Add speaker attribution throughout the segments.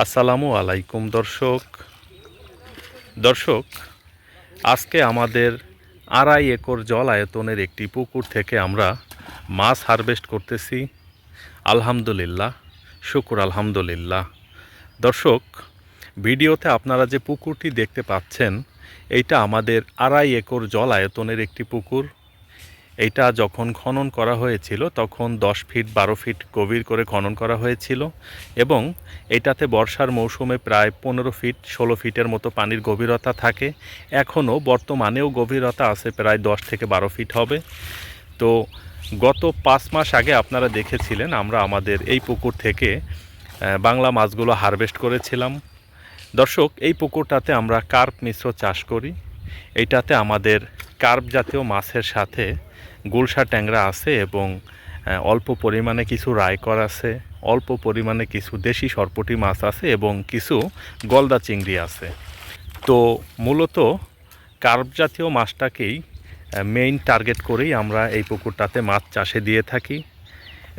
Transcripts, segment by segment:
Speaker 1: আসসালামু আলাইকুম দর্শক, আজকে আমাদের 2.5 একর জল আয়তনের একটি পুকুর থেকে আমরা মাছ হারভেস্ট করতেছি। আলহামদুলিল্লাহ, শুকুর আলহামদুলিল্লাহ। দর্শক, ভিডিওতে আপনারা যে পুকুরটি দেখতে পাচ্ছেন, এইটা আমাদের 2.5 একর জল আয়তনের একটি পুকুর। এইটা যখন খনন করা হয়েছিল তখন 10 ফিট 12 ফিট গভীর করে খনন করা হয়েছিল এবং এটাতে বর্ষার মৌসুমে প্রায় 15 ফিট 16 ফিটের মতো পানির গভীরতা থাকে। এখনও বর্তমানেও গভীরতা আছে, প্রায় 10 থেকে 12 ফিট হবে। তো গত 5 মাস আগে আপনারা দেখেছিলেন আমরা আমাদের এই পুকুর থেকে বাংলা মাছগুলো হারভেস্ট করেছিলাম। দর্শক, এই পুকুরটাতে আমরা কার্প মিশ্র চাষ করি। এইটাতে আমাদের কার্প জাতীয় মাছের সাথে গুলশা ট্যাংরা আছে এবং অল্প পরিমাণে কিছু রায়কর আছে, অল্প পরিমাণে কিছু দেশি সরপুঁটি মাছ আছে এবং কিছু গলদা চিংড়ি আছে। তো মূলত কার্প জাতীয় মাছটাকেই মেইন টার্গেট করেই আমরা এই পুকুরটাতে মাছ চাষে দিয়ে থাকি।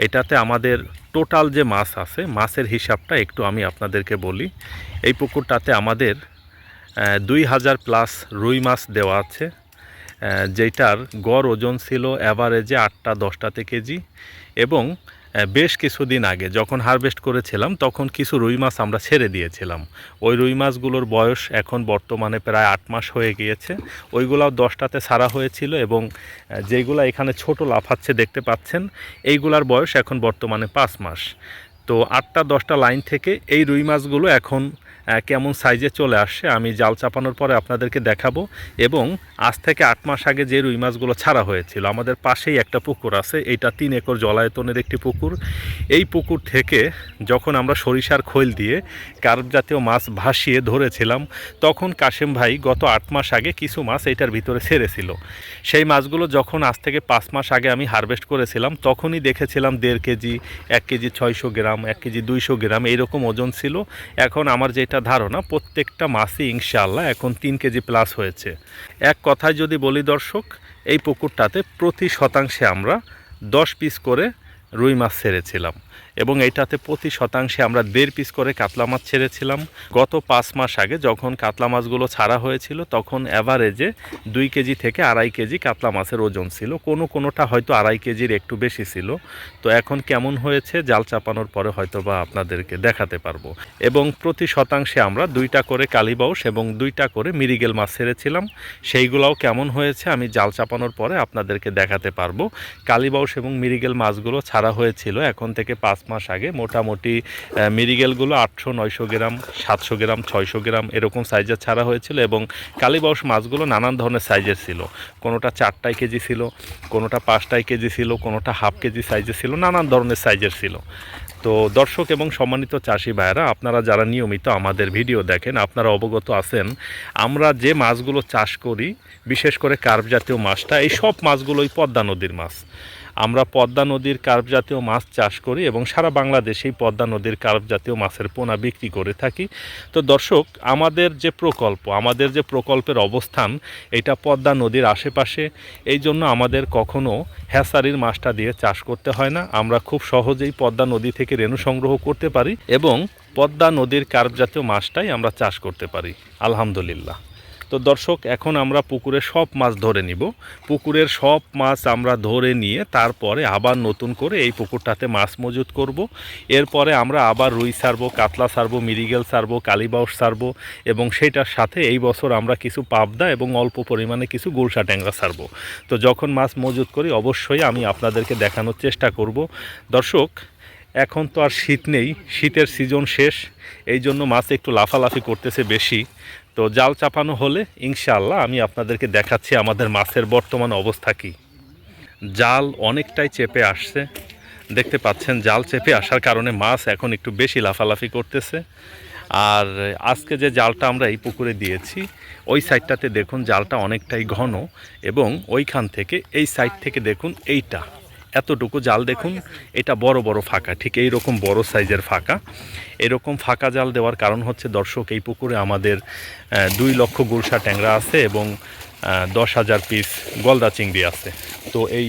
Speaker 1: এটাতে আমাদের টোটাল যে মাছ আছে, মাছের হিসাবটা একটু আমি আপনাদেরকে বলি। এই পুকুরটাতে আমাদের 2000 প্লাস রুই মাছ দেওয়া আছে, যেটার গড় ওজন ছিল অ্যাভারেজে 8-10টাতে কেজি। এবং বেশ কিছুদিন আগে যখন হারভেস্ট করেছিলাম তখন কিছু রুই মাছ আমরা ছেড়ে দিয়েছিলাম। ওই রুই মাছগুলোর বয়স এখন বর্তমানে প্রায় 8 মাস হয়ে গিয়েছে। ওইগুলাও 10টাতে ছাড়া হয়েছিল এবং যেইগুলো এখানে ছোট লাফাচ্ছে দেখতে পাচ্ছেন, এইগুলার বয়স এখন বর্তমানে 5 মাস। তো 8-10টা লাইন থেকে এই রুই মাছগুলো এখন কেমন সাইজে চলে আসছে আমি জাল চাপানোর পরে আপনাদেরকে দেখাবো। এবং আজ থেকে 8 মাস আগে যে রুই মাছগুলো ছাড়া হয়েছিল, আমাদের পাশেই একটা পুকুর আছে, এইটা 3 একর জলায়তনের একটি পুকুর। এই পুকুর থেকে যখন আমরা সরিষার খৈল দিয়ে কার্প জাতীয় মাছ ভাসিয়ে ধরেছিলাম, তখন কাশেম ভাই গত 8 মাস আগে কিছু মাছ এইটার ভিতরে ছেড়েছিল। সেই মাছগুলো যখন আজ থেকে 5 মাস আগে আমি হারভেস্ট করেছিলাম, তখনই দেখেছিলাম 1.5 কেজি, 1 কেজি 600 গ্রাম, 1 কেজি 200 গ্রাম এইরকম ওজন ছিল। এখন আমার যেটা ধারণা, প্রত্যেকটা মাছই ইনশাআল্লাহ এখন 3 কেজি প্লাস হয়েছে। এক কথায় যদি বলি দর্শক, এই পুকুরটাতে প্রতি শতাংশে আমরা 10 পিস করে রুই মাছ ছেড়েছিলাম এবং এইটাতে প্রতি শতাংশে আমরা 1.5 পিস করে কাতলা মাছ ছেড়েছিলাম। গত 5 মাস আগে যখন কাতলা মাছগুলো ছাড়া হয়েছিল তখন অ্যাভারেজে 2 কেজি থেকে 2.5 কেজি কাতলা মাছের ওজন ছিল, কোনোটা হয়তো 2.5 কেজির একটু বেশি ছিল। তো এখন কেমন হয়েছে জাল চাপানোর পরে হয়তো বা আপনাদেরকে দেখাতে পারবো। এবং প্রতি শতাংশে আমরা 2টা করে কালীবাউস এবং 2টা করে মিরিগেল মাছ ছেড়েছিলাম। সেইগুলোও কেমন হয়েছে আমি জাল চাপানোর পরে আপনাদেরকে দেখাতে পারবো। কালীবাউস এবং মিরিগেল মাছগুলো ছাড়া হয়েছিল এখন থেকে 5 মাস আগে। মোটামুটি মিরিগেলগুলো 800-900 গ্রাম, 700 গ্রাম, 600 গ্রাম এরকম সাইজের ছাড়া হয়েছিল এবং কালীবাউস মাছগুলো নানান ধরনের সাইজের ছিল। কোনোটা 4টাই কেজি ছিল, কোনোটা 5টাই কেজি ছিল, কোনোটা হাফ কেজি সাইজের ছিল, নানান ধরনের সাইজের ছিল। তো দর্শক এবং সম্মানিত চাষি ভাইয়েরা, আপনারা যারা নিয়মিত আমাদের ভিডিও দেখেন আপনারা অবগত আছেন আমরা যে মাছগুলো চাষ করি, বিশেষ করে কার্প জাতীয় মাছটা, এই সব মাছগুলোই পদ্মা নদীর মাছ। আমরা পদ্মা নদীর কার্প জাতীয় মাছ চাষ করি এবং সারা বাংলাদেশেই পদ্মা নদীর কার্প জাতীয় মাছের পোনা বিক্রি করে থাকি। তো দর্শক, আমাদের যে প্রকল্পের অবস্থান, এটা পদ্মা নদীর আশেপাশে। এই জন্য আমাদের কখনো হ্যাচারির মাছটা দিয়ে চাষ করতে হয় না। আমরা খুব সহজেই পদ্মা নদী থেকে রেণু সংগ্রহ করতে পারি এবং পদ্মা নদীর কার্প জাতীয় মাছটাই আমরা চাষ করতে পারি আলহামদুলিল্লাহ। তো দর্শক, এখন আমরা পুকুরের সব মাছ ধরে নিব। পুকুরের সব মাছ আমরা ধরে নিয়ে তারপরে আবার নতুন করে এই পুকুরটাতে মাছ মজুত করব। এরপরে আমরা আবার রুই ছাড়বো, কাতলা ছাড়বো, মিরিগেল ছাড়বো, কালীবাউস ছাড়বো এবং সেটার সাথে এই বছর আমরা কিছু পাবদা এবং অল্প পরিমাণে কিছু গুলশা ট্যাংরা ছাড়বো। তো যখন মাছ মজুত করি অবশ্যই আমি আপনাদেরকে দেখানোর চেষ্টা করব। দর্শক, এখন তো আর শীত নেই, শীতের সিজন শেষ, এই জন্য মাছ একটু লাফালাফি করতেছে বেশি। তো জাল চাপানো হলে ইনশাআল্লাহ আমি আপনাদেরকে দেখাচ্ছি আমাদের মাছের বর্তমান অবস্থা কী। জাল অনেকটাই চেপে আসছে, দেখতে পাচ্ছেন জাল চেপে আসার কারণে মাছ এখন একটু বেশি লাফালাফি করতেছে। আর আজকে যে জালটা আমরা এই পুকুরে দিয়েছি, ওই সাইডটাতে দেখুন জালটা অনেকটাই ঘন এবং ওইখান থেকে এই সাইড থেকে দেখুন এইটা এতটুকু জাল দেখুন, এটা বড় বড় ফাঁকা, ঠিক এই রকম বড় সাইজের ফাঁকা। এরকম ফাঁকা জাল দেওয়ার কারণ হচ্ছে দর্শক, এই পুকুরে আমাদের 2 লক্ষ গুলশা ট্যাংরা আছে এবং 10,000 পিস গলদা চিংড়ি আছে। তো এই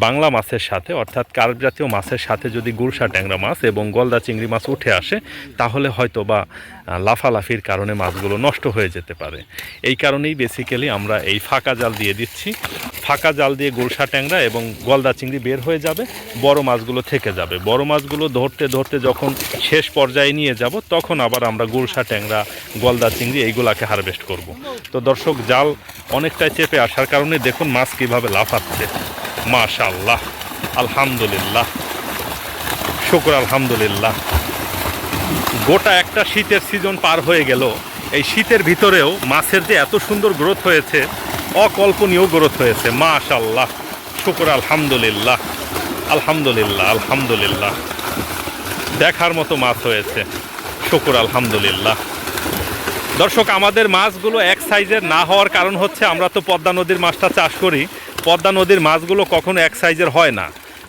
Speaker 1: বাংলা মাছের সাথে অর্থাৎ কার্প জাতীয় মাছের সাথে যদি গুলশা ট্যাংরা মাছ এবং গলদা চিংড়ি মাছ উঠে আসে তাহলে হয়তো বা লাফালাফির কারণে মাছগুলো নষ্ট হয়ে যেতে পারে। এই কারণেই বেসিক্যালি আমরা এই ফাঁকা জাল দিয়ে দিচ্ছি। ফাঁকা জাল দিয়ে গুলশা ট্যাংরা এবং গলদা চিংড়ি বের হয়ে যাবে, বড় মাছগুলো থেকে যাবে। বড় মাছগুলো ধরতে ধরতে যখন শেষ পর্যায়ে নিয়ে যাব তখন আবার আমরা গুলশা ট্যাংরা গলদা চিংড়ি এইগুলাকে হারভেস্ট করব। তো দর্শক, জাল অনেকটাই চেপে আসার কারণে দেখুন মাছ কীভাবে লাফাচ্ছে। মাশাআল্লাহ, আলহামদুলিল্লাহ, শুকর আলহামদুলিল্লাহ। গোটা একটা শীতের সিজন পার হয়ে গেল, এই শীতের ভিতরেও মাছের যে এত সুন্দর গ্রোথ হয়েছে, অকল্পনীয় গ্রোথ হয়েছে। মাশাআল্লাহ, শুকর আলহামদুলিল্লাহ, আলহামদুলিল্লাহ, আলহামদুলিল্লাহ। দেখার মতো মাছ হয়েছে, শুকর আলহামদুলিল্লাহ। দর্শক, আমাদের মাছগুলো এক সাইজের না হওয়ার কারণ হচ্ছে আমরা তো পদ্মা নদীর মাছটা চাষ করি। পদ্মা নদীর মাছগুলো কখনো এক সাইজের হয় না।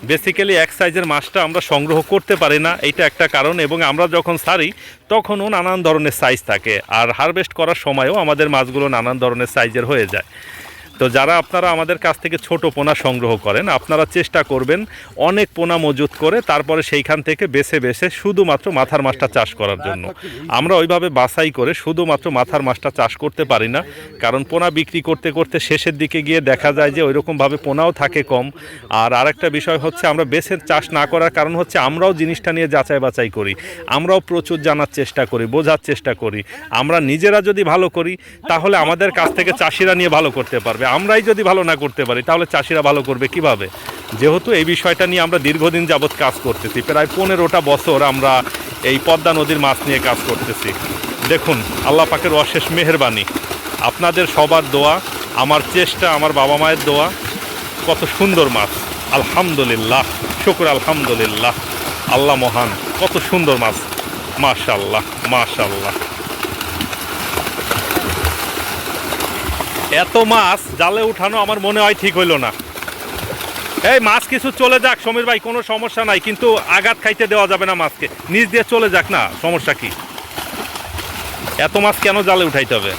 Speaker 1: বেসিক্যালি এক সাইজের মাছটা আমরা সংগ্রহ করতে পারি না, এইটা একটা কারণ। এবং আমরা যখন ছাড়ি তখনও নানান ধরনের সাইজ থাকে, আর হারভেস্ট করার সময়ও আমাদের মাছগুলো নানান ধরনের সাইজের হয়ে যায়। তো যারা আপনারা আমাদের কাছ থেকে ছোট পোনা সংগ্রহ করেন, আপনারা চেষ্টা করবেন অনেক পোনা মজুত করে তারপরে সেইখান থেকে বেছে বেছে শুধুমাত্র মাথার মাছটা চাষ করার জন্য। আমরা ওইভাবে বাছাই করে শুধুমাত্র মাথার মাছটা চাষ করতে পারি না, কারণ পোনা বিক্রি করতে করতে শেষের দিকে গিয়ে দেখা যায় যে ওইরকমভাবে পোনাও থাকে কম। আর আরেকটা বিষয় হচ্ছে, আমরা বেছে চাষ না করার কারণ হচ্ছে আমরাও জিনিসটা নিয়ে যাচাই বাছাই করি, আমরাও প্রচুর জানার চেষ্টা করি, বোঝার চেষ্টা করি। আমরা নিজেরা যদি ভালো করি তাহলে আমাদের কাছ থেকে চাষিরা নিয়ে ভালো করতে পারবে। আমরাই যদি ভালো না করতে পারি তাহলে চাষিরা ভালো করবে কিভাবে? যেহেতু এই বিষয়টা নিয়ে আমরা দীর্ঘদিন যাবৎ কাজ করতেছি, প্রায় 15টা বছর আমরা এই পদ্মা নদীর মাছ নিয়ে কাজ করতেছি। দেখুন, আল্লাহ পাকের অশেষ মেহেরবানি, আপনাদের সবার দোয়া, আমার চেষ্টা, আমার বাবা মায়ের দোয়া, কত সুন্দর মাছ। আলহামদুলিল্লাহ, শুকর আলহামদুলিল্লাহ, আল্লাহ মহান, কত সুন্দর মাছ। মাশাআল্লাহ, মাশাআল্লাহ। এত মাছ জালে উঠানো আমার মনে হয় ঠিক হইল না। এই মাছ কিছু চলে যাক সমীর ভাই, কোনো সমস্যা নাই, কিন্তু আঘাত খাইতে দেওয়া যাবে না মাছকে। নিচ দিয়ে চলে যাক না, সমস্যা কি? এত মাছ কেন জালে উঠাইতে হবে?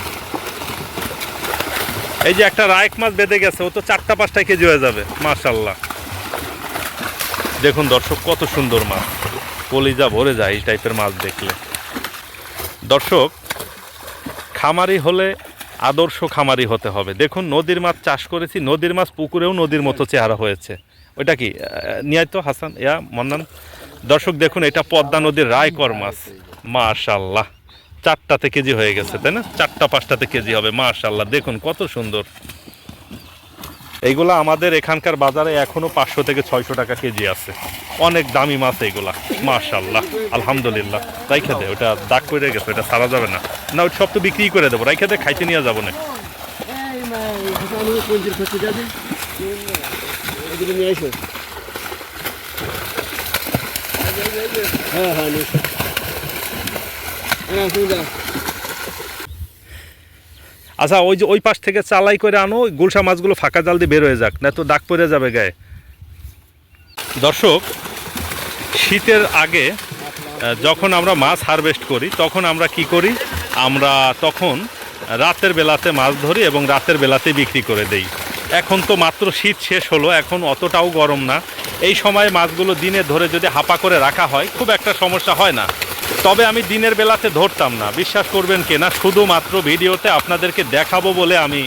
Speaker 1: এই যে একটা রায়ক মাছ বেঁধে গেছে, ও তো 4-5 কেজি হয়ে যাবে। মাশাআল্লাহ, দেখুন দর্শক, কত সুন্দর মাছ, কলিজা ভরে যায় এই টাইপের মাছ দেখলে। দর্শক, খামারি হলে আদর্শ খামারি হতে হবে। দেখুন, নদীর মাছ চাষ করেছি, নদীর মাছ পুকুরেও নদীর মতো চেহারা হয়েছে। ওইটা কি নিয়ে তো হাসান, মন্নান। দর্শক দেখুন, এটা পদ্মা নদীর রায়কর মাছ। মাশাআল্লাহ, 4টাতে কেজি হয়ে গেছে, তাই না? 4-5টাতে কেজি হবে। মাশাআল্লাহ, দেখুন কত সুন্দর। এইগুলা আমাদের এখানকার বাজারে এখনো 500 থেকে 600 টাকা কেজি আছে। অনেক দামি মাছ এইগুলা। মাশাআল্লাহ, আলহামদুলিল্লাহ। রাইখে দে, ওটা দাগ করে গেছে, ওটা সারা যাবে না। না, ওটা সব তো বিক্রি করে দেবো। রাইখে দে, খাইতে নিয়ে যাবো না। আচ্ছা, ওই যে ওই পাশ থেকে চালাই করে আনো, গুলশা মাছগুলো ফাঁকা জাল দিয়ে বের হয়ে যাক, না তো দাগ পড়ে যাবে গায়ে। দর্শক, শীতের আগে যখন আমরা মাছ হারভেস্ট করি তখন আমরা কি করি? আমরা তখন রাতের বেলাতে মাছ ধরি এবং রাতের বেলাতে বিক্রি করে দেই। এখন তো মাত্র শীত শেষ হলো, এখন অতটাও গরম না। এই সময় মাছগুলো দিনে ধরে যদি হাপা করে রাখা হয় খুব একটা সমস্যা হয় না। তবে আমি দিনের বেলাতে ধরতাম না, বিশ্বাস করবেন কি না, শুধুমাত্র ভিডিওতে আপনাদেরকে দেখাবো বলে আমি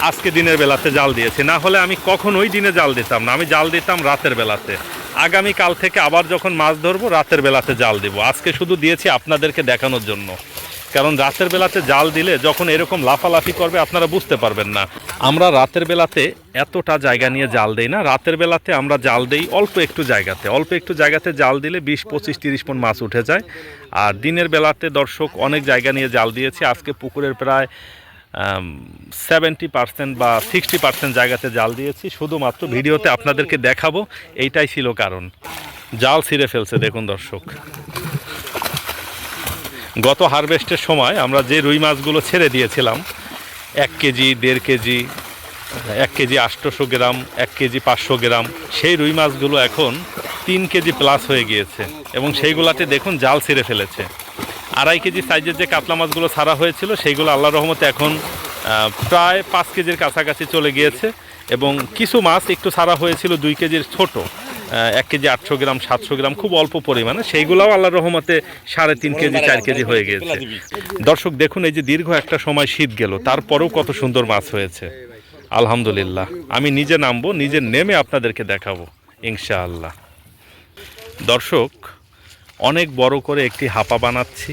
Speaker 1: আজকে দিনের বেলাতে জাল দিয়েছি। না হলে আমি কখনোই দিনে জাল দিতাম না, আমি জাল দিতাম রাতের বেলাতে। আগামী কাল থেকে আবার যখন মাছ ধরবো রাতের বেলাতে জাল দিব। আজকে শুধু দিয়েছি আপনাদেরকে দেখানোর জন্য, কারণ রাতের বেলাতে জাল দিলে যখন এরকম লাফালাফি করবে আপনারা বুঝতে পারবেন না। আমরা রাতের বেলাতে এতটা জায়গা নিয়ে জাল দেই না, রাতের বেলাতে আমরা জাল দেই অল্প একটু জায়গাতে জাল দিলে 20, 25, 30 পণ মাছ উঠে যায়। আর দিনের বেলাতে দর্শক অনেক জায়গা নিয়ে জাল দিয়েছি। আজকে পুকুরের প্রায় 70% বা 60% জায়গাতে জাল দিয়েছি, শুধুমাত্র ভিডিওতে আপনাদেরকে দেখাবো, এইটাই ছিল কারণ। জাল ছিঁড়ে ফেলছে দেখুন দর্শক। গত হারভেস্টের সময় আমরা যে রুই মাছগুলো ছেড়ে দিয়েছিলাম 1 কেজি, 1.5 কেজি, 1 কেজি 800 গ্রাম, 1 কেজি 500 গ্রাম, সেই রুই মাছগুলো এখন 3 কেজি প্লাস হয়ে গিয়েছে এবং সেইগুলাতে দেখুন জাল ছিঁড়ে ফেলেছে। 2.5 কেজি সাইজের যে কাতলা মাছগুলো ছাড়া হয়েছিল সেইগুলো আল্লাহর রহমতে এখন প্রায় 5 কেজির কাছাকাছি চলে গিয়েছে এবং কিছু মাছ একটু ছাড়া হয়েছিল 2 কেজির ছোট, 1 কেজি 800 গ্রাম 700 গ্রাম খুব অল্প পরিমাণে, সেইগুলোও আল্লাহর রহমতে 3.5 কেজি 4 কেজি হয়ে গিয়েছে। দর্শক দেখুন, এই যে দীর্ঘ একটা সময় শীত গেল, তারপরেও কত সুন্দর মাছ হয়েছে আলহামদুলিল্লাহ। আমি নিজে নামবো, নিজে নেমে আপনাদেরকে দেখাবো ইনশাআল্লাহ। দর্শক, অনেক বড় করে একটি হাপা বানাচ্ছি,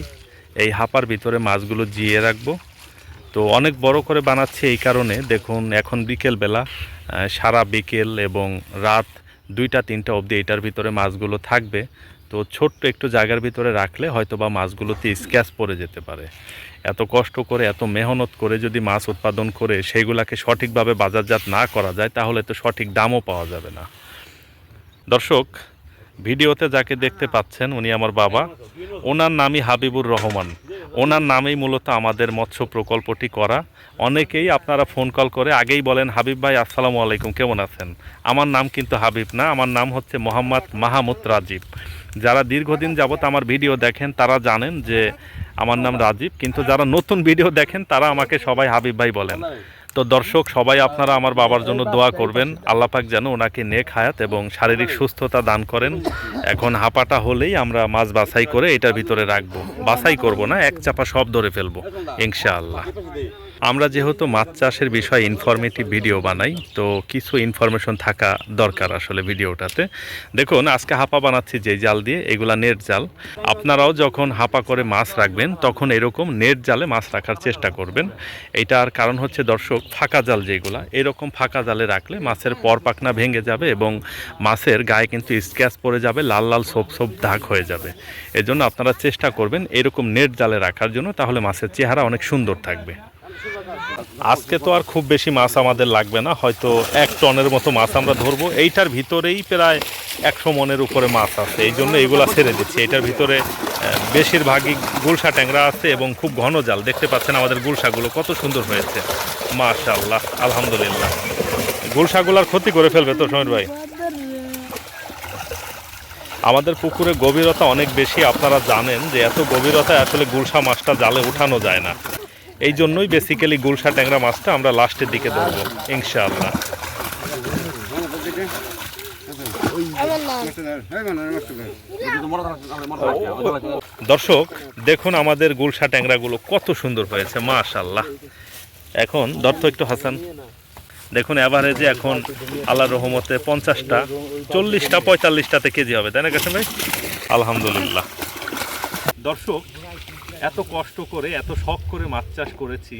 Speaker 1: এই হাপার ভিতরে মাছগুলো জিয়ে রাখবো। তো অনেক বড় করে বানাচ্ছি এই কারণে, দেখুন এখন বিকেলবেলা, সারা বিকেল এবং রাত 2টা-3টা অবধি এটার ভিতরে মাছগুলো থাকবে। তো ছোট্ট একটু জায়গার ভিতরে রাখলে হয়তো বা মাছগুলোতে স্ক্র্যাচ পড়ে যেতে পারে। এত কষ্ট করে এত মেহনত করে যদি মাছ উৎপাদন করে সেইগুলাকে সঠিকভাবে বাজারজাত না করা যায়, তাহলে তো সঠিক দামও পাওয়া যাবে না। দর্শক, ভিডিওতে যাকে দেখতে পাচ্ছেন উনি আমার বাবা, ওনার নামই হাবিবুর রহমান। ওনার নামেই মূলত আমাদের মৎস্য প্রকল্পটি করা। অনেকেই আপনারা ফোন কল করে আগেই বলেন, হাবিব ভাই আসসালামু আলাইকুম, কেমন আছেন? আমার নাম কিন্তু হাবিব না, আমার নাম হচ্ছে মোহাম্মদ মাহমুদ রাজীব। যারা দীর্ঘদিন যাবত আমার ভিডিও দেখেন তারা জানেন যে আমার নাম রাজীব, কিন্তু যারা নতুন ভিডিও দেখেন তারা আমাকে সবাই হাবিব ভাই বলেন। তো দর্শক, সবাই আপনারা আমার বাবার জন্য দোয়া করবেন, আল্লাহ পাক যেন ওনাকে নেক হায়াত এবং শারীরিক সুস্থতা দান করেন। এখন হাঁপাটা হলেই আমরা মাছ বাছাই করে এটার ভিতরে রাখবো, বাছাই করব না, এক চাপা সব ধরে ফেলবো ইনশাআল্লাহ। আমরা যেহেতু মাছ চাষের বিষয়ে ইনফরমেটিভ ভিডিও বানাই, তো কিছু ইনফরমেশন থাকা দরকার আসলে ভিডিওটাতে। দেখুন, আজকে হাঁপা বানাচ্ছি যে জাল দিয়ে, এগুলা নেট জাল। আপনারাও যখন হাঁপা করে মাছ রাখবেন তখন এরকম নেট জালে মাছ রাখার চেষ্টা করবেন। এইটার কারণ হচ্ছে দর্শক, ফাঁকা জাল যেগুলা, এরকম ফাঁকা জালে রাখলে মাছের পরপাকনা ভেঙে যাবে এবং মাছের গায়ে কিন্তু স্ক্র্যাচ পড়ে যাবে, লাল লাল ছোপ ছোপ দাগ হয়ে যাবে। এজন্য আপনারা চেষ্টা করবেন এরকম নেট জালে রাখার জন্য, তাহলে মাছের চেহারা অনেক সুন্দর থাকবে। আজকে তো আর খুব বেশি মাছ আমাদের লাগবে না, হয়তো 1 টনের মতো মাছ আমরা ধরবো। এইটার ভিতরেই প্রায় 100 মনের উপরে মাছ আছে, এই জন্য এগুলা ছেড়ে দিচ্ছি। এটার ভিতরে বেশিরভাগই গুলশা ট্যাংরা আছে এবং খুব ঘন জাল। দেখতে পাচ্ছেন আমাদের গুলশাগুলো কত সুন্দর হয়েছে, মাশাআল্লাহ আলহামদুলিল্লাহ। গুলশাগুলার ক্ষতি করে ফেলবে তো সমীর ভাই? আমাদের পুকুরে গভীরতা অনেক বেশি, আপনারা জানেন যে এত গভীরতায় আসলে গুলশা মাছটা জালে উঠানো যায় না। এই জন্যই বেসিক্যালি গুলশা ট্যাংরা মাছটা আমরা লাস্টের দিকে ধরবো ইনশাআল্লাহ। দর্শক দেখুন, আমাদের গুলশা ট্যাংরাগুলো কত সুন্দর হয়েছে মাশাআল্লাহ। এখন দর্থ একটু হাসান, দেখুন এভারেজে এখন আল্লাহর রহমতে 50টা 40টা 45টাতে কেজি হবে, তাই না কাসেম ভাই? আলহামদুলিল্লাহ। দর্শক, এত কষ্ট করে এত শখ করে মাছ চাষ করেছি,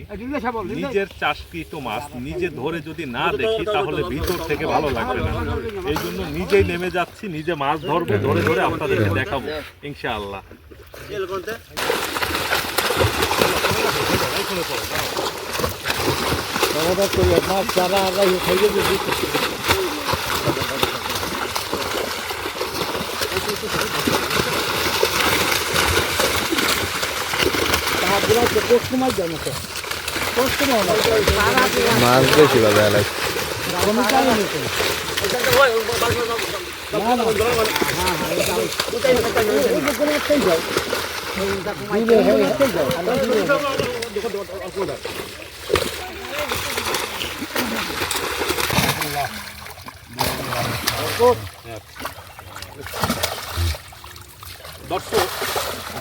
Speaker 1: নিজের চাষকৃত মাছ নিজে ধরে যদি না দেখি তাহলে ভিতর থেকে ভালো লাগবে না। এই জন্য নিজেই নেমে যাচ্ছি, নিজে মাছ ধরবো, ধরে ধরে আপনাদেরকে দেখাবো ইনশাআল্লাহ।
Speaker 2: মাছ বেশি বাজার লাগে।
Speaker 1: দর্শক,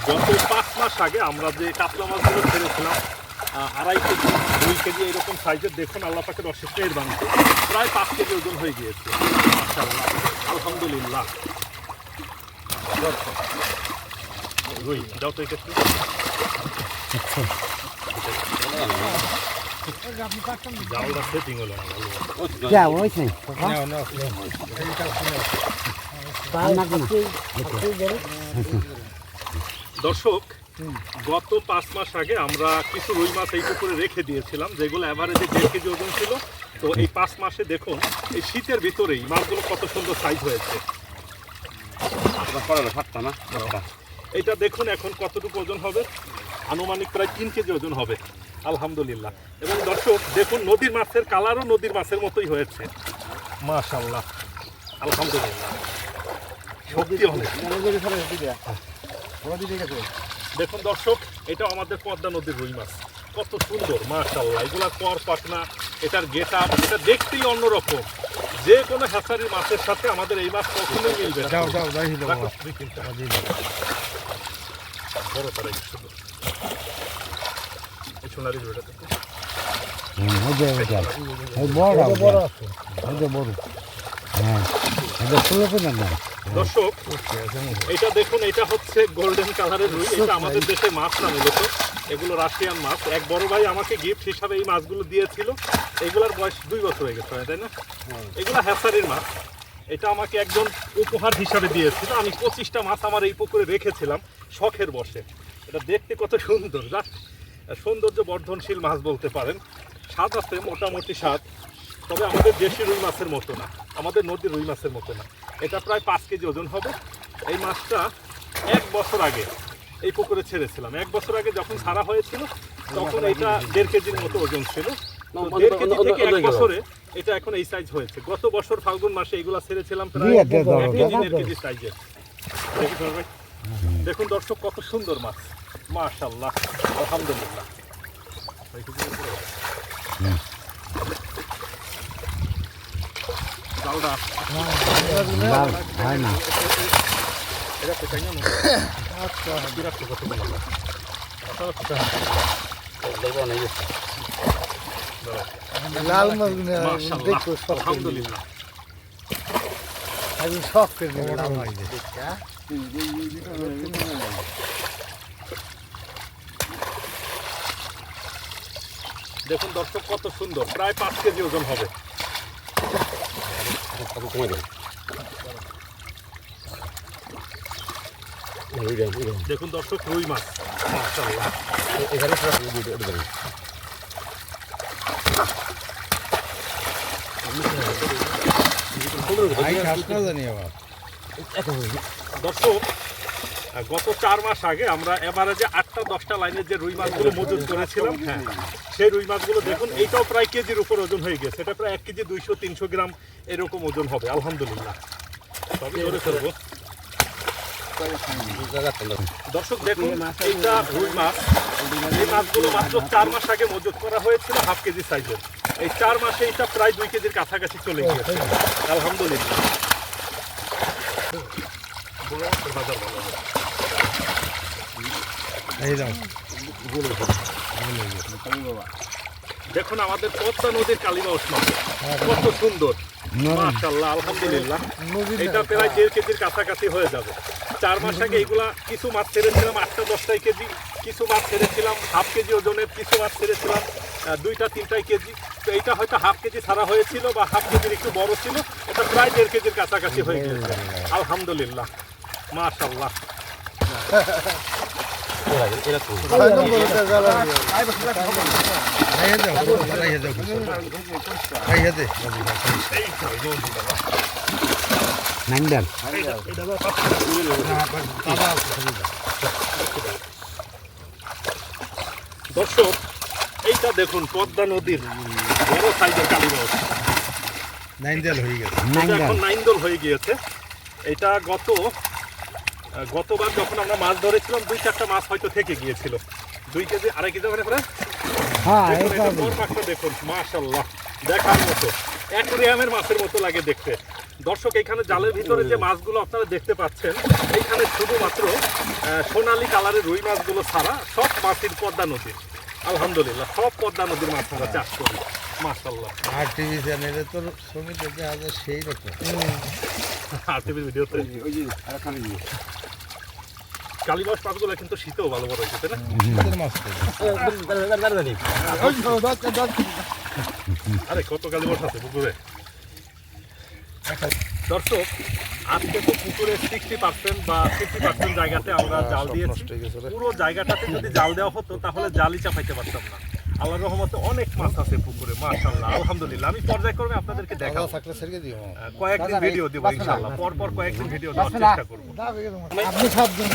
Speaker 1: গত 5 মাস আগে আমরা যে কাতলা মাছগুলো ছেড়েছিলাম, 2.5 কেজি 2 কেজি এরকম সাইজের, দেখুন আল্লাহ পাকের অশেষ মেহেরবানি, প্রায় 5 কেজি ওজন হয়ে গিয়েছে মাশাআল্লাহ আলহামদুলিল্লাহ। রুই দাও তো একটু, জালটা সেটিং হলো না দর্শক। গত 5 মাস আগে আমরা কিছু রুই মাছ এই পুকুরে রেখে দিয়েছিলাম, যেগুলো অ্যাভারেজে 1.5 কেজি ওজন ছিল। তো এই 5 মাসে দেখুন এই শীতের ভিতরেই মাছগুলো কত সুন্দর সাইজ হয়েছে। এটা দেখুন এখন কতটুকু ওজন হবে, আনুমানিক প্রায় 3 কেজি ওজন হবে আলহামদুলিল্লাহ। এবং দর্শক দেখুন, নদীর মাছের কালারও নদীর মাছের মতোই হয়েছে মাশাআল্লাহ আলহামদুলিল্লাহ। শক্তি অনেক। দেখুন দর্শক, এটা আমাদের পদ্মা নদীর রুই মাছ, কত সুন্দর মাশাআল্লাহ। এগুলা পর পাটনা এটার গেট আপ, এটা দেখতেই অন্যরকম। যে কোনো হ্যাচারি মাছের সাথে আমাদের এই মাছ কখনোই মিলবে না। রাখো, দুই তিনটা। বড় তারা একটু সুন্দর। এই সোনালি জোড়াটা দেখো। দর্শক, এটা দেখুন, এটা হচ্ছে গোল্ডেন কালারের রুই। এটা আমাদের দেশে মাছ না, মূলত এগুলো রাশিয়ান মাছ। এক বড় ভাই আমাকে গিফট হিসাবে এই মাছগুলো দিয়েছিল। এগুলোর বয়স 2 বছর হয়ে গেছে, তাই না? এগুলো হ্যাচারির মাছ। এটা আমাকে একজন উপহার হিসাবে দিয়েছিল। আমি 25টা মাছ আমার এই পুকুরে রেখেছিলাম শখের বসে। এটা দেখতে কত সুন্দর, সৌন্দর্য বর্ধনশীল মাছ বলতে পারেন। স্বাদ আছে, মোটামুটি স্বাদ, তবে আমাদের দেশি রুই মাছের মতো না, আমাদের নদীর রুই মাছের মতো না। এটা প্রায় 5 কেজি ওজন হবে। এই মাছটা 1 বছর আগে এই পুকুরে ছেড়েছিলাম। 1 বছর আগে যখন ছাড়া হয়েছিল তখন এটা 1.5 কেজির মতো ওজন ছিল। 1.5 কেজি থেকে 1 বছরে এটা এখন এই সাইজ হয়েছে। গত বছর ফাল্গুন মাসে এগুলা ছেড়েছিলাম প্রায় 1 কেজি 1.5 কেজি সাইজের। দেখুন দর্শক, কত সুন্দর মাছ, মাশাআল্লাহ, আলহামদুলিল্লাহ। জালটা এটা কোথায় না? আচ্ছা, বিরাট কত বড়।
Speaker 2: লাল মাছ
Speaker 1: মাশাআল্লাহ, আলহামদুলিল্লাহ।
Speaker 2: আমি শখ করে
Speaker 1: দেখুন দর্শক, কত সুন্দর, প্রায় 5 কেজি ওজন হবে। দেখুন দর্শক, রুই মাছ, মাশাআল্লাহ। দর্শক, গত 4 মাস আগে আমরা এভারেজে 8টা-10টা লাইনের যে রুই মাছগুলো মজুত করেছিলাম, হ্যাঁ, সেই রুই মাছগুলো দেখুন, এইটাও প্রায় কেজির উপর ওজন হয়ে গেছে। এটা প্রায় 1 কেজি 200-300 গ্রাম এরকম ওজন হবে, আলহামদুলিল্লাহ। তবে ধরে ফেলবো। দর্শক দেখুন, এইটা রুই মাছ। এই মাছগুলো মাত্র 4 মাস আগে মজুত করা হয়েছিল, 1/2 কেজি সাইজের। এই 4 মাসে এটা প্রায় 2 কেজির কাছাকাছি চলে গিয়েছে, আলহামদুলিল্লাহ। দেখুন আমাদের পদ্মা নদীর কালিবাউস মাছ, কত সুন্দর, মাশাআল্লাহ, আলহামদুলিল্লাহ। এটা প্রায় 1.5 কেজির কাছাকাছি হয়ে যাবে। 4 মাস আগে এগুলা কিছু মাছ ছেড়েছিলাম 8টা-10টা কেজি, কিছু মাছ ছেড়েছিলাম 1/2 কেজি ওজনের, কিছু মাছ ছেড়েছিলাম 2টা-3টা কেজি। তো এইটা হয়তো 1/2 কেজি ছাড়া হয়েছিল বা 1/2 কেজির একটু বড় ছিল। এটা প্রায় 1.5 কেজির কাছাকাছি হয়ে গিয়েছে, আলহামদুলিল্লাহ, মাশাআল্লাহ। দর্শক, এইটা দেখুন, পদ্মা নদীর বড় সাইজের কালিবাউস,
Speaker 2: নাইনদল হয়ে গেছে।
Speaker 1: এটা এখন 9 দল হয়ে গিয়েছে। এটা গতবার যখন আমরা মাছ ধরেছিলাম 2-4টা মাছ হয়তো থেকে গিয়েছিল। 2 কেজি 2.5 কেজি মানে প্রায়। দেখুন মাশাআল্লাহ, দেখার মতো, অ্যাকোয়ারিয়ামের মাছের মতো লাগে দেখতে। দর্শক, এখানে জালের ভিতরে যে মাছগুলো আপনারা দেখতে পাচ্ছেন, এইখানে শুধুমাত্র সোনালী কালারের রুই মাছগুলো ছাড়া সব মাছের পদ্মা নদীর, আলহামদুলিল্লাহ, সব পদ্মা নদীর মাছ আমরা চাষ করি, মাশাআল্লাহ।
Speaker 2: আর টিভি চ্যানেলে তোর ছবি দেখে আজ সেই রকম
Speaker 1: আরটিভি ভিডিওতে কালিবাউস মাছগুলো কিন্তু শীতেও ভালো বড় হয়েছে, তাই না? আরে কত কালিবাউস আছে পুকুরে। দর্শক, আজকে তো পুকুরে 60% বা 50% জায়গাতে আমরা জাল দিয়েছি। পুরো জায়গাটাতে যদি জাল দেওয়া হতো তাহলে জালই চাপাইতে পারতাম না। আল্লাহর রহমতে অনেক মাছ আছে পুকুরে, মাশাআল্লাহ, আলহামদুলিল্লাহ। আমি পর্যায়ক্রমে আপনাদেরকে দেখাবো, কয়েকদিন ভিডিও দেবো ইনশাআল্লাহ, পর কয়েকদিন ভিডিও দেওয়ার চেষ্টা করবো।
Speaker 2: আপনি সবজন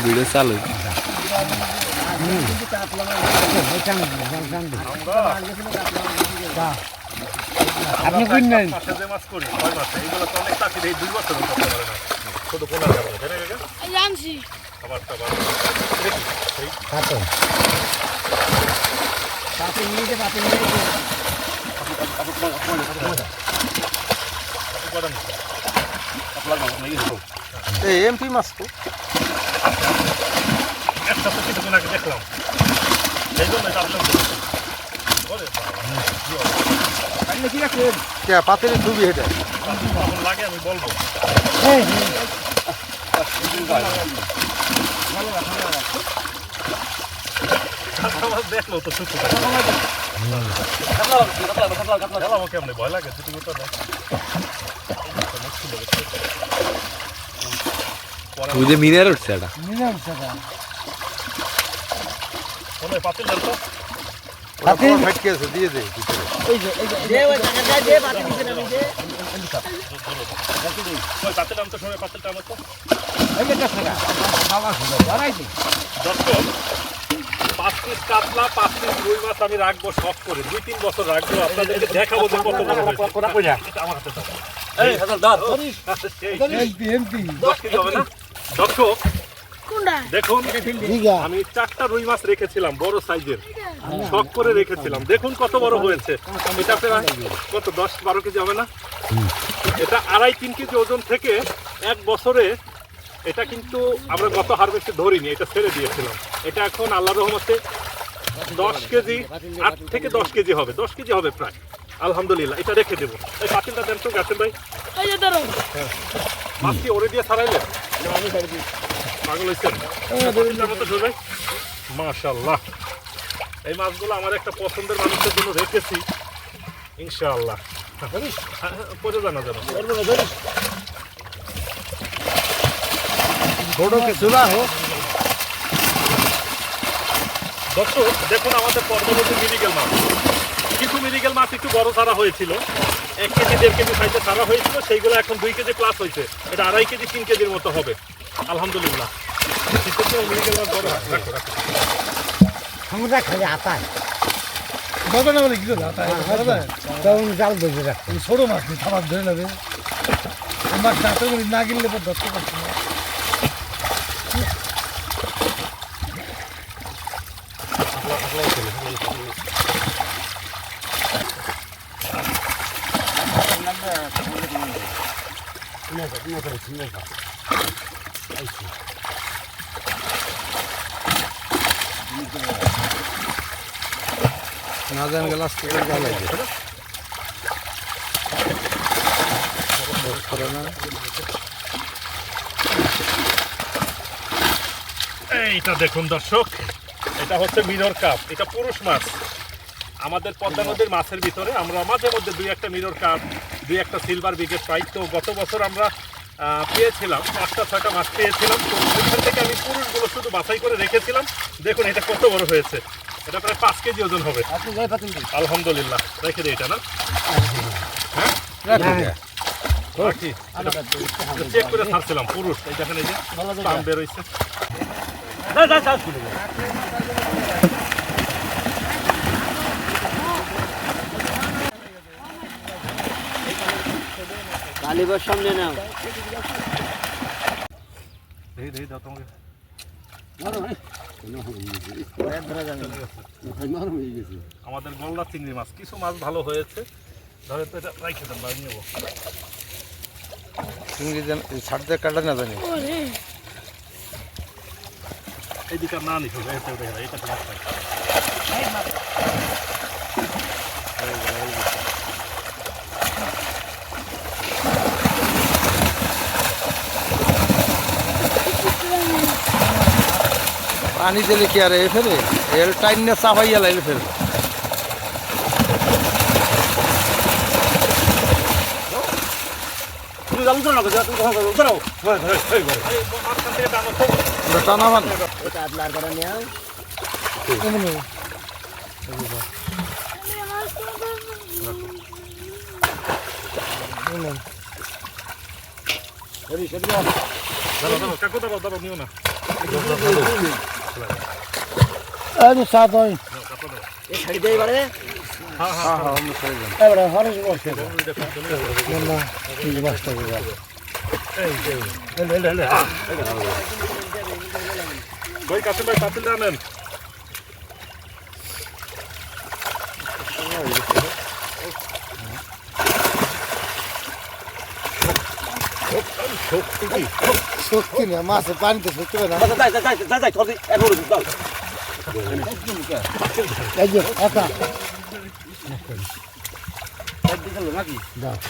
Speaker 1: ভিডিও চালু
Speaker 2: আপনি কিনলেন
Speaker 3: জানছি
Speaker 2: এই এমপি মাছ তো
Speaker 1: একসাথে কিছুক্ষণ আগে দেখলাম এই জন্য এটা আপনার
Speaker 2: পাতের ছবি এটা
Speaker 1: যখন লাগে আমি বলবো দেখলো তো সুস্থ কেমনি ভয় লাগে দুটো তো মিনার উঠছে এটা পাতিল জানতো
Speaker 2: ফাটকে আছে দিয়ে দে
Speaker 1: পাতিল আনতে সময় পাতিলটা আমার তো দর্শক 5 পিস কাতলা 5 পিস রুই মাছ আমি রাখবো শখ করে 2-3 বছর রাখবো আপনাদেরকে দেখাবো যে কত বড় হয়েছে আমার হাতে দাও এই হাজার দাও
Speaker 2: এমপি
Speaker 1: 10 কেজি হবে না দর্শক
Speaker 3: কোনটা
Speaker 1: দেখুন আমি 4টা রুই মাছ রেখেছিলাম বড় সাইজের শখ করে রেখেছিলাম দেখুন কত বড় হয়েছে এটা প্রায় কত 10-12 কেজি হবে না এটা 2.5-3 কেজি ওজন থেকে 1 বছরে এটা কিন্তু আমরা গত হারভেস্টে ধরিনি এটা ছেড়ে দিয়েছিলাম এটা এখন আল্লাহর রহমতে 10 কেজি 8 থেকে 10 কেজি হবে 10 কেজি হবে প্রায় আলহামদুলিল্লাহ এটা রেখে দেবো এই পাতিলটা দেন তো গাছেন ভাই
Speaker 3: এই যে ধরো
Speaker 1: মাছ কি ওরে দিয়ে ছাড়াইলেন পাগল হয়েছেন পাতিলটার মতো ধরবে মাশাআল্লাহ এই মাছগুলো আমার একটা পছন্দের মানুষের জন্য রেখেছি ইনশাআল্লাহ পরে জানা যাবে
Speaker 2: ছোট কিছু না হোক
Speaker 1: দর্শক দেখুন আমাদের পর্বতে মিরিগেল মাছ কিছু মিরিগেল মাছ একটু বড় ছাড়া হয়েছিল 1 কেজি 1.5 কেজি সাইজে ছাড়া হয়েছিল সেইগুলো এখন 2 কেজি প্লাস হয়েছে এটা 2.5 কেজি 3 কেজির মতো হবে আলহামদুলিল্লাহ মিরিগেল মাছ বড় রাখো রাখো
Speaker 2: আমরা খালি আতায় বড় না বলে কি করে আতায় তখন জাল বেজে রাখতে ছোট মাছ খাবার ধরে নেবে আমার দাঁতের মধ্যে না গিললে পর ধরতে পারছি না না জান গ্লাস থেকে জ্বালাই
Speaker 1: এইটা দেখুন দর্শক এটা হচ্ছে মিরর কাপ এটা পুরুষ মাছ আমাদের পদ্মা নদীর মাছের ভিতরে আমরা মাঝে মধ্যে 2-1টা মিরর কাপ 2-1টা সিলভার বিগেট পাই তো গত বছর আমরা পেয়েছিলাম 5টা-6টা মাছ পেয়েছিলাম তো সেখান থেকে আমি পুরুষগুলো শুধু বাছাই করে রেখেছিলাম দেখুন এটা কত বড় হয়েছে এটা প্রায় 5 কেজি ওজন হবে আলহামদুলিল্লাহ রেখে দিই এটা না চেক করে ছাড়ছিলাম পুরুষ এই দেখেন এই যে দাম বেরোইছে
Speaker 4: কালীবার সামনে নাও
Speaker 1: আমাদের গলদা চিংড়ি মাছ কিছু মাছ ভালো হয়েছে ধরে তো এটা রাইখে দেন ভাই নেবো
Speaker 2: চিংড়ি ছাড় দিয়ে কাটা না জানি
Speaker 3: ওরে
Speaker 1: এইদিকে না নিতে হবে এটা মাছ নাই
Speaker 2: পানি দিলে কি আর এ ফেলে এর টাইম না চাপাইয়া লাইলে ফেলে টানা মান
Speaker 4: এটা আদলার করে নিও
Speaker 2: সাত হয়
Speaker 4: এই ছাড়ি দেই বারে
Speaker 2: এবারে হরেশ বসে না ঠিক বাসটা গেল
Speaker 1: ভাই কাছে ভাই পাতিল আনেন
Speaker 2: সত্যি না মাছে পানিতে সত্যি না এই যে একা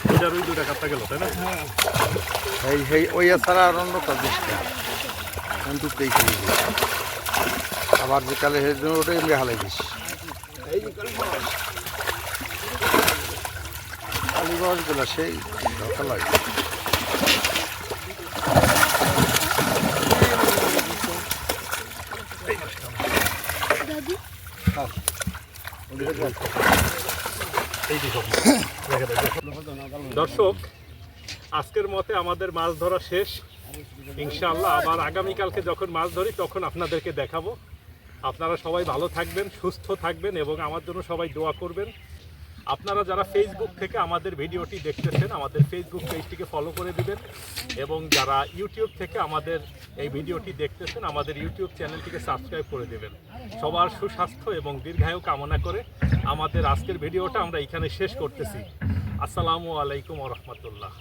Speaker 1: ওইটার ওই দুটা কাটটা গেল তাই না
Speaker 2: এই ওই ছাড়া আর অন্য কাজ কিন্তু আবার যে কালে ওটা এমনি হালাই দিস কালীগঞ্জগুলো সেই দরকার লাগে
Speaker 1: দর্শক আজকের মতে আমাদের মাছ ধরা শেষ ইনশাআল্লাহ আবার আগামীকালকে যখন মাছ ধরি তখন আপনাদেরকে দেখাবো আপনারা সবাই ভালো থাকবেন সুস্থ থাকবেন এবং আমার জন্য সবাই দোয়া করবেন আপনারা যারা ফেসবুক থেকে আমাদের ভিডিওটি দেখতেছেন আমাদের ফেসবুক পেজটিকে ফলো করে দিবেন এবং যারা ইউটিউব থেকে আমাদের এই ভিডিওটি দেখতেছেন আমাদের ইউটিউব চ্যানেলটিকে সাবস্ক্রাইব করে দেবেন সবার সুস্বাস্থ্য এবং দীর্ঘায়ু কামনা করে আমাদের আজকের ভিডিওটা আমরা এখানে শেষ করতেছি আসসালামু আলাইকুম ওয়া রাহমাতুল্লাহ।